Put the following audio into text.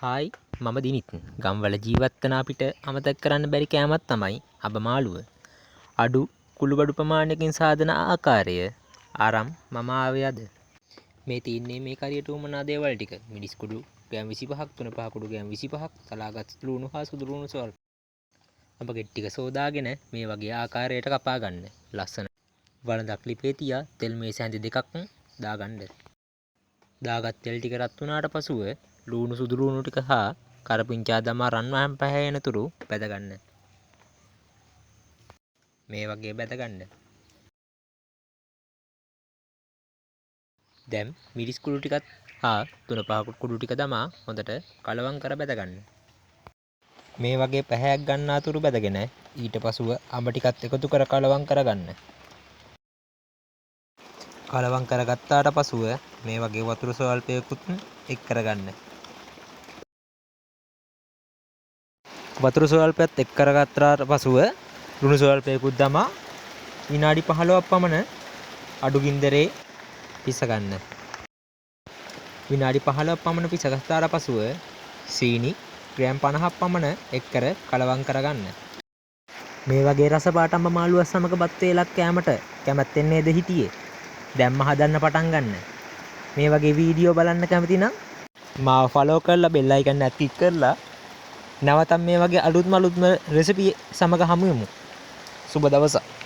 Hi මම දිනිත් ගම්වල ජීවත් වන අපිට අමතක කරන්න බැරි කෑමක් තමයි අබමාළුව. අඩු කුළුබඩු ප්‍රමාණයකින් සාදන ආකාරය ආරම් මම ආවේ අද. මේ තියන්නේ මේ කරියට උමනා දේවල් ටික. මිරිස් කුඩු ග්‍රෑම් 25ක්, තුන පහ කුඩු ග්‍රෑම් 25ක්, තලාගත් ලුණු හා සුදු ලුණු ස්වල්ප. අප ගෙට් ටික සෝදාගෙන මේ වගේ ආකාරයට කපා ගන්න. ලස්සන වළඳක් ලිපේ තියා තෙල් මේස හැඳි දෙකක් දාගන්න. දාගත් තෙල් ටික රත් වුණාට පසුව ලුණු සුදු ලුණු ටික හා කරපිංචා දමා රන්වන් පැහැයෙන තුරු බැදගන්න. මේ වගේ බැදගන්න. දැන් මිරිස් කුඩු ටිකත් හා තුන පහ කුඩු ටික දමා හොඳට කලවම් කර බැදගන්න. මේ වගේ පැහැයක් ගන්නා තුරු බැදගෙන ඊට පසුව අඹ ටිකත් එකතු කර කලවම් කරගන්න. කලවම් කරගත්තාට පසුව මේ වගේ වතුර ස්වල්පයකුත් එක් කරගන්න. වතුර ස්වල්පයත් එක් කරගත්තාට පසුව ලුණු ස්වල්පයකුත් දමා විනාඩි 15ක් පමණ අඩු ගින්දරේ පිස ගන්න. විනාඩි 15ක් පමණ පිස ගත්තාට පසුව සීනි ග්‍රෑම් 50ක් පමණ එක් කර කලවම් කරගන්න. මේ වගේ රස පාට අබමාළුවක් සමග බත් වේලක් කෑමට කැමැත්තෙන් නේද හිටියේ? දැන්ම හදන්න පටන් ගන්න. මේ වගේ වීඩියෝ බලන්න කැමති නම් මාව ෆලෝ කරලා බෙල් අයිකන් එක ක්ලික් කරලා නැවතත් මේ වගේ අලුත්ම රෙසිපි සමග හමු වෙමු. සුබ දවසක්.